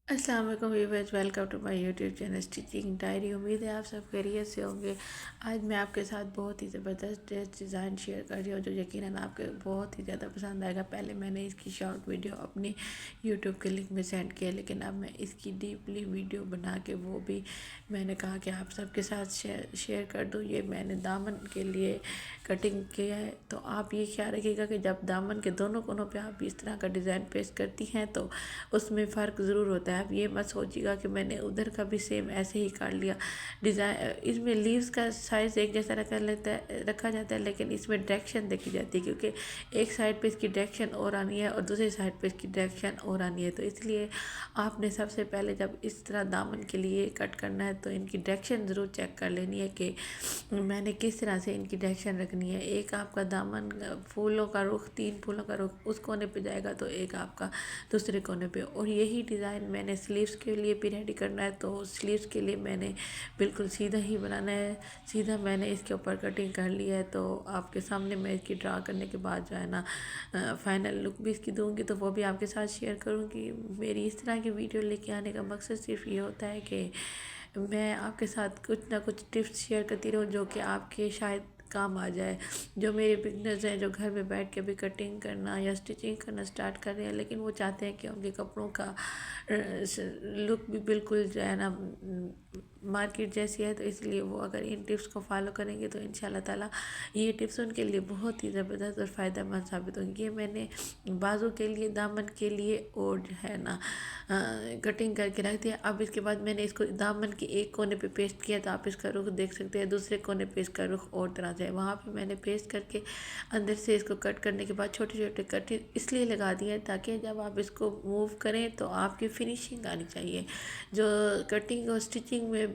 अस्सलाम वालेकुम viewers, welcome to my YouTube channel stitching diary. उम्मीद है आप सब खैरियत से होंगे। आज मैं आपके साथ बहुत ही ज़बरदस्त ड्रेस डिज़ाइन शेयर कर रही हूँ जो यकीनन आपके बहुत ही ज़्यादा पसंद आएगा। पहले मैंने इसकी शॉर्ट वीडियो अपनी यूट्यूब के लिंक में सेंड किया, लेकिन अब मैं इसकी डीपली वीडियो बना के वो भी मैंने कहा कि आप सबके साथ शेयर कर दूँ। ये मैंने दामन के लिए कटिंग किया है, तो आप ये ख्याल रखिएगा कि जब दामन के दोनों कोनों पे आप इस तरह का डिज़ाइन पेस्ट करती हैं तो उसमें फ़र्क ज़रूर होता है। आप ये मत सोचिएगा कि मैंने उधर का भी सेम ऐसे ही काट लिया। डिज़ाइन इसमें लीव्स का साइज़ एक जैसा रखा जाता है, लेकिन इसमें डायरेक्शन देखी जाती है, क्योंकि एक साइड पे इसकी डायरेक्शन और आनी है और दूसरी साइड पे इसकी डायरेक्शन और आनी है। तो इसलिए आपने सबसे पहले जब इस तरह दामन के लिए कट करना है तो इनकी डायरेक्शन ज़रूर चेक कर लेनी है कि मैंने किस तरह से इनकी डायरेक्शन रखनी है। एक आपका दामन फूलों का रुख, 3 फूलों का रुख उस कोने पे जाएगा, तो एक आपका दूसरे कोने पे। और यही डिज़ाइन मैंने स्लीव्स के लिए भी रेडी करना है, तो स्लीव्स के लिए मैंने बिल्कुल सीधा ही बनाना है। सीधा मैंने इसके ऊपर कटिंग कर ली है, तो आपके सामने मैं इसकी ड्रा करने के बाद जो है ना फाइनल लुक भी इसकी दूंगी, तो वो भी आपके साथ शेयर करूँगी। मेरी इस तरह की वीडियो लेके आने का मकसद सिर्फ ये होता है कि मैं आपके साथ कुछ ना कुछ टिप्स शेयर करती रहूँ जो कि आपके शायद काम आ जाए। जो मेरे बिगनर्स हैं, जो घर में बैठ के भी कटिंग करना या स्टिचिंग करना स्टार्ट कर रहे हैं, लेकिन वो चाहते हैं कि उनके कपड़ों का लुक भी बिल्कुल जो है ना मार्केट जैसी है, तो इसलिए वो अगर इन टिप्स को फॉलो करेंगे तो इंशाल्लाह ताला ये टिप्स उनके लिए बहुत ही ज़बरदस्त और फ़ायदेमंद साबित होंगी। ये मैंने बाजू के लिए, दामन के लिए और जो है ना कटिंग करके रख दिया। अब इसके बाद मैंने इसको दामन के एक कोने पे पेस्ट किया, तो आप इसका रुख देख सकते हैं। दूसरे कोने पे इसका रुख और तरह से है, वहाँ पे मैंने पेस्ट करके अंदर से इसको कट करने के बाद छोटे छोटे कट इसलिए लगा दिए ताकि जब आप इसको मूव करें तो आपकी फिनिशिंग आनी चाहिए। जो कटिंग और स्टिचिंग में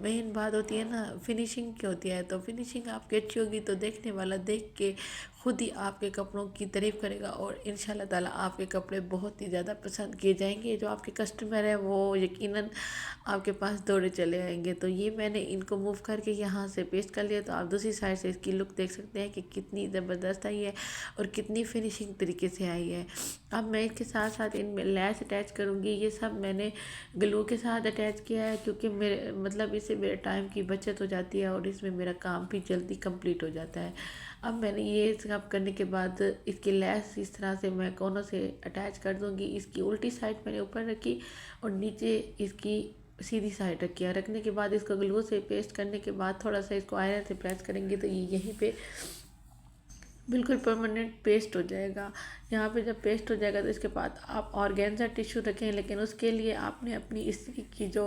मेन बात होती है ना, फिनिशिंग की होती है। तो फिनिशिंग आपकी अच्छी होगी तो देखने वाला देख के खुद ही आपके कपड़ों की तारीफ़ करेगा और इंशाल्लाह ताला आपके कपड़े बहुत ही ज़्यादा पसंद किए जाएंगे। जो आपके कस्टमर हैं वो यकीनन आपके पास दौड़े चले आएंगे। तो ये मैंने इनको मूव करके यहाँ से पेस्ट कर लिया, तो आप दूसरी साइड से इसकी लुक देख सकते हैं कि कितनी ज़बरदस्त आई है और कितनी फिनिशिंग तरीके से आई है। अब मैं इसके साथ साथ इनमें लैस अटैच करूँगी। ये सब मैंने ग्लू के साथ अटैच किया है, क्योंकि मेरे मतलब इससे मेरे टाइम की बचत हो जाती है और इसमें मेरा काम भी जल्दी कंप्लीट हो जाता है। अब मैंने ये सब करने के बाद इसकी लैस इस तरह से मैं कोनों से अटैच कर दूँगी। इसकी उल्टी साइड मैंने ऊपर रखी और नीचे इसकी सीधी साइड रखी है। रखने के बाद इसको ग्लू से पेस्ट करने के बाद थोड़ा सा इसको आयरन से प्रेस करेंगे तो ये यहीं पे बिल्कुल परमानेंट पेस्ट हो जाएगा। यहाँ पे जब पेस्ट हो जाएगा तो इसके बाद आप ऑर्गेन्जा टिश्यू रखें, लेकिन उसके लिए आपने अपनी इस्त्री की जो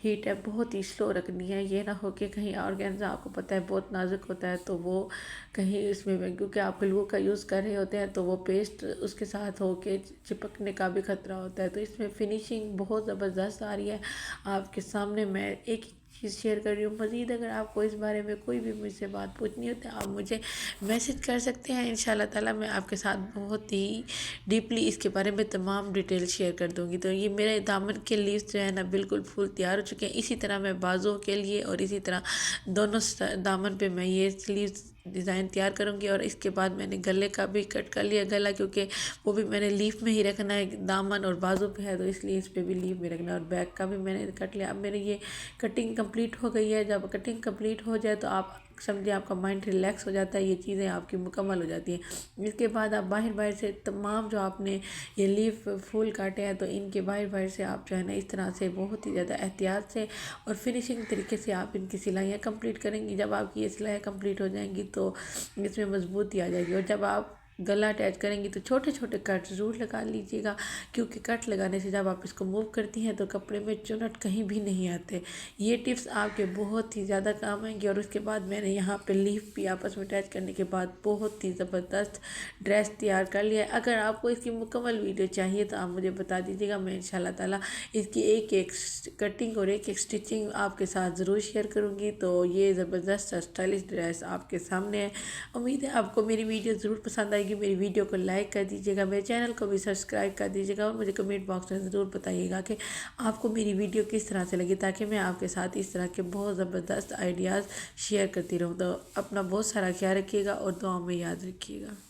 हीट है बहुत ही स्लो रखनी है। ये ना हो कि कहीं ऑर्गेन्जा, आपको पता है बहुत नाजुक होता है, तो वो कहीं इसमें क्योंकि आप ग्लू का यूज़ कर रहे होते हैं तो वो पेस्ट उसके साथ हो के चिपकने का भी खतरा होता है। तो इसमें फिनिशिंग बहुत ज़बरदस्त आ रही है। आपके सामने मैं एक चीज़ शेयर कर रही हूँ। मज़ीद अगर आपको इस बारे में कोई भी मुझसे बात पूछनी हो तो आप मुझे मैसेज कर सकते हैं। इंशाल्लाह ताला मैं आपके साथ बहुत ही डीपली इसके बारे में तमाम डिटेल शेयर कर दूँगी। तो ये मेरे दामन के लीव्स जो है ना बिल्कुल फुल तैयार हो चुके हैं। इसी तरह मैं बाजुओं के लिए और इसी तरह दोनों दामन पे मैं ये स्लीव्स डिज़ाइन तैयार करूँगी। और इसके बाद मैंने गले का भी कट कर लिया, गला क्योंकि वो भी मैंने लीफ में ही रखना है। दामन और बाजू पे है तो इसलिए इस पर भी लीफ में रखना है। और बैक का भी मैंने कट लिया। अब मेरी ये कटिंग कंप्लीट हो गई है। जब कटिंग कंप्लीट हो जाए तो आप समझिए आपका माइंड रिलैक्स हो जाता है, ये चीज़ें आपकी मुकम्मल हो जाती हैं। इसके बाद आप बाहर बाहर से तमाम जो आपने ये लीफ फूल काटे हैं तो इनके बाहर बाहर से आप जो है ना इस तरह से बहुत ही ज़्यादा एहतियात से और फिनिशिंग तरीके से आप इनकी सिलाइयाँ कंप्लीट करेंगी। जब आपकी ये सिलाइयाँ कंप्लीट हो जाएंगी तो इसमें मजबूती आ जाएगी। और जब आप गला अटैच करेंगी तो छोटे छोटे कट ज़रूर लगा लीजिएगा, क्योंकि कट लगाने से जब आप इसको मूव करती हैं तो कपड़े में चुनट कहीं भी नहीं आते। ये टिप्स आपके बहुत ही ज़्यादा काम आएंगे। और उसके बाद मैंने यहाँ पे लीफ भी आपस में अटैच करने के बाद बहुत ही ज़बरदस्त ड्रेस तैयार कर लिया है। अगर आपको इसकी मुकम्मल वीडियो चाहिए तो आप मुझे बता दीजिएगा, मैं इंशाल्लाह ताला इसकी एक एक कटिंग और एक एक स्टिचिंग आपके साथ ज़रूर शेयर करूँगी। तो ये ज़बरदस्त स्टाइलिश ड्रेस आपके सामने है। उम्मीद है आपको मेरी वीडियो ज़रूर पसंद आएगी। मेरी वीडियो को लाइक कर दीजिएगा, मेरे चैनल को भी सब्सक्राइब कर दीजिएगा और मुझे कमेंट बॉक्स में ज़रूर बताइएगा कि आपको मेरी वीडियो किस तरह से लगी, ताकि मैं आपके साथ इस तरह के बहुत ज़बरदस्त आइडियाज़ शेयर करती रहूँ। तो अपना बहुत सारा ख्याल रखिएगा और दुआ में याद रखिएगा।